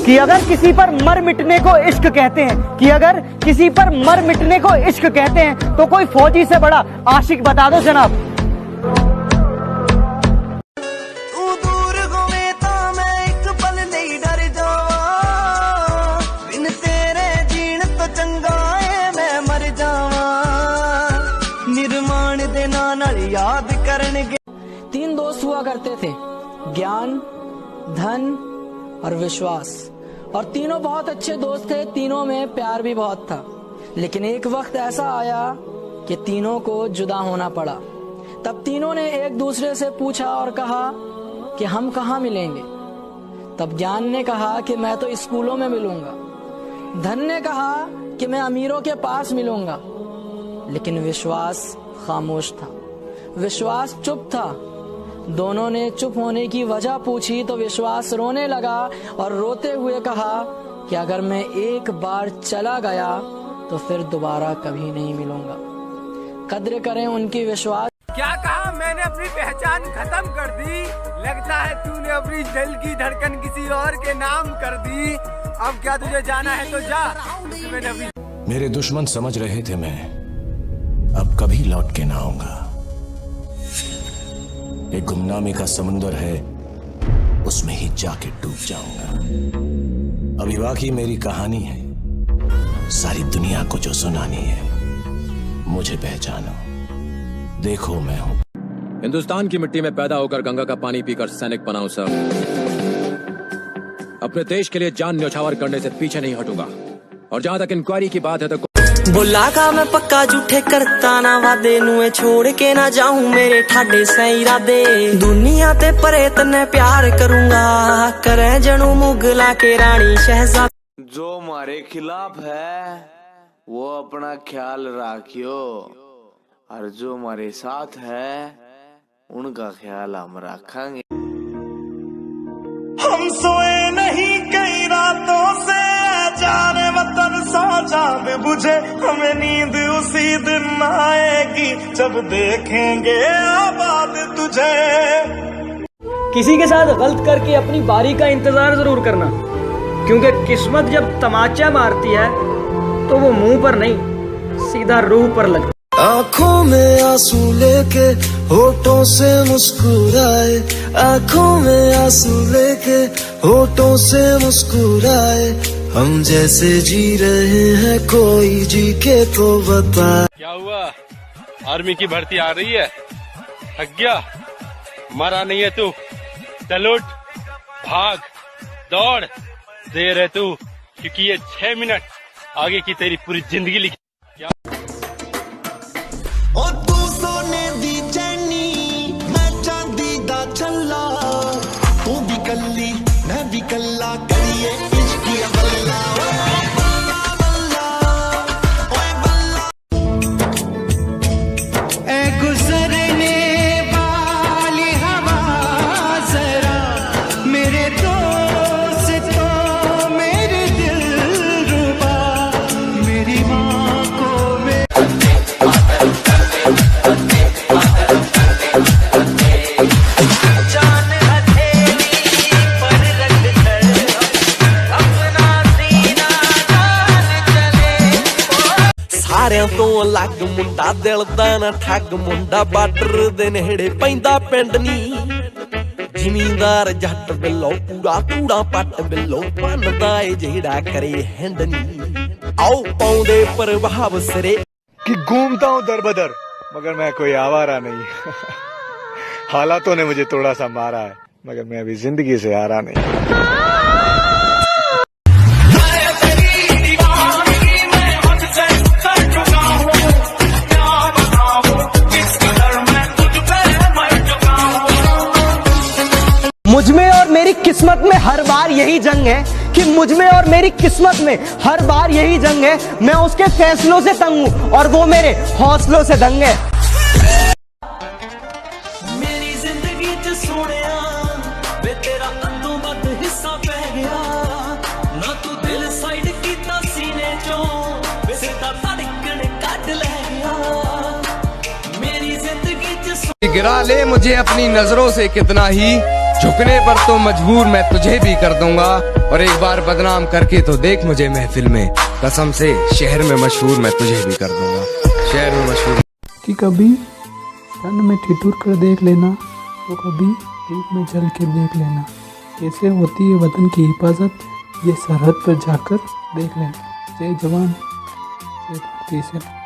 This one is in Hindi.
कि अगर किसी पर मर मिटने को इश्क कहते हैं, कि अगर किसी पर मर मिटने को इश्क कहते हैं तो कोई फौजी से बड़ा आशिक बता दो जनाब। तू दूर होवे तो मैं एक पल नहीं डर जावां, बिन तेरे जीण तो चंगा है मैं मर जावां। निर्माण दे नाल याद करनगे। 3 दोस्त हुआ करते थे, ज्ञान, धन और विश्वास। और तीनों बहुत अच्छे दोस्त थे, तीनों में प्यार भी बहुत था। लेकिन एक वक्त ऐसा आया कि तीनों को जुदा होना पड़ा। तब तीनों ने एक दूसरे से पूछा और कहा कि हम कहाँ मिलेंगे। तब ज्ञान ने कहा कि मैं तो स्कूलों में मिलूंगा। धन ने कहा कि मैं अमीरों के पास मिलूंगा। लेकिन विश्वास खामोश था, विश्वास चुप था। दोनों ने चुप होने की वजह पूछी तो विश्वास रोने लगा और रोते हुए कहा कि अगर मैं एक बार चला गया तो फिर दोबारा कभी नहीं मिलूंगा। कद्र करें उनकी विश्वास। क्या कहा मैंने अपनी पहचान खत्म कर दी, लगता है तूने अपनी दिल की धड़कन किसी और के नाम कर दी। अब क्या तुझे जाना है तो जा। मैंने अभी मेरे दुश्मन समझ रहे थे मैं अब कभी लौट के ना आऊंगा। एक गुमनामी का समुंदर है, उसमें ही जाके डूब जाऊंगा। अभी बाकी मेरी कहानी है, सारी दुनिया को जो सुनानी है। मुझे पहचानो, देखो मैं हूं। हिंदुस्तान की मिट्टी में पैदा होकर गंगा का पानी पीकर सैनिक बना हूं सर। अपने देश के लिए जान न्यौछावर करने से पीछे नहीं हटूंगा। और जहां तक इंक्वायरी की बात है तो बोला का मैं पक्का झूठे करता ना वादे, नुए छोड़ के ना जाऊं मेरे ठाडे से इरादे। दुनिया ते परे तन्ने प्यार करूंगा, करे जनू मुगला के रानी शहजाद। जो हमारे खिलाफ है वो अपना ख्याल रखियो, और जो हमारे साथ है उनका ख्याल हम रखेंगे। हम सोए नहीं कई रातों से, जाने वतन सा चांद बुझे, हमें नींद उसी दिन आएगी जब देखेंगे आबाद तुझे। किसी के साथ गलत करके अपनी बारी का इंतजार जरूर करना, क्योंकि किस्मत जब तमाचा मारती है तो वो मुंह पर नहीं सीधा रूह पर लगती। आँखों में आंसू लेके होठों से मुस्कुराए, आँखों में आंसू लेके होठों से मुस्कुराए। हम जैसे जी रहे हैं कोई जी के तो बता। क्या हुआ, आर्मी की भर्ती आ रही है? थक गया? मरा नहीं है तू? चल उठ, भाग, दौड़, देर है तू, क्योंकि ये 6 मिनट आगे की तेरी पूरी जिंदगी लिखी। क्या और तू सोने दी चैनी, मैं चांदी दा छल्ला, तू भी कल्ली मैं भी कल्ला, करिए इश्क की बल्ला बल्ला बल्ला ओए बल्ला। ए गुजरने वाली हवा जरा मेरे दोस्त तो मेरे दिल रुबा, मेरी माँ को ਸਾਰਿਆਂ ਤੋਂ ਅਲੱਗ ਮੁੰਡਾ, ਦਿਲ ਦਾ ਨਾ ਠੱਗ ਮੁੰਡਾ, ਬਾਰਡਰ ਦੇ ਨੇੜੇ ਪੈਂਦਾ ਪਿੰਡ ਨੀ। ਜ਼ਿਮੀਂਦਾਰ ਜੱਟ ਬਿੱਲੋ, ਪੂਰਾ ਪੂਰਾ ਪੱਟ ਬਿੱਲੋ, ਪੰਨਦਾ ਏ ਜਿਹੜਾ ਕਰੇ ਹਿੰਡ ਨੀ। ਆਓ ਪਾਉਂਦੇ ਪ੍ਰਭਾਵ ਸਿਰੇ कि घूमता हूँ दर बदर मगर मैं कोई आवारा नहीं। हालातों ने मुझे थोड़ा सा मारा है मगर मैं अभी जिंदगी से हारा नहीं। मुझमें और मेरी किस्मत में हर बार यही जंग है कि मुझमें और मेरी किस्मत में हर बार यही जंग है। मैं उसके फैसलों से तंग हूँ और वो मेरे हौसलों से दंग है। मेरी जिंदगी च सोनिया वे तेरा अंदों बद हिस्सा पै गया, ना तू दिल साइड कीता सीने चों, वे सीधा धड़कन कट ले गया। मेरी जिंदगी च गिरा ले मुझे अपनी नजरों से कितना ही, झुकने पर तो मजबूर मैं तुझे भी कर दूंगा, और एक बार बदनाम करके तो देख मुझे महफिल में, कसम से शहर में मशहूर मैं तुझे भी कर दूंगा, शहर में मशहूर। कि कभी ठंड में ठिठुर कर देख लेना, तो कभी धूप में जल के देख लेना, कैसे होती है वतन की हिफाजत, ये सरहद पर जाकर देख लेना। जय जवान जय भारतीय सेना।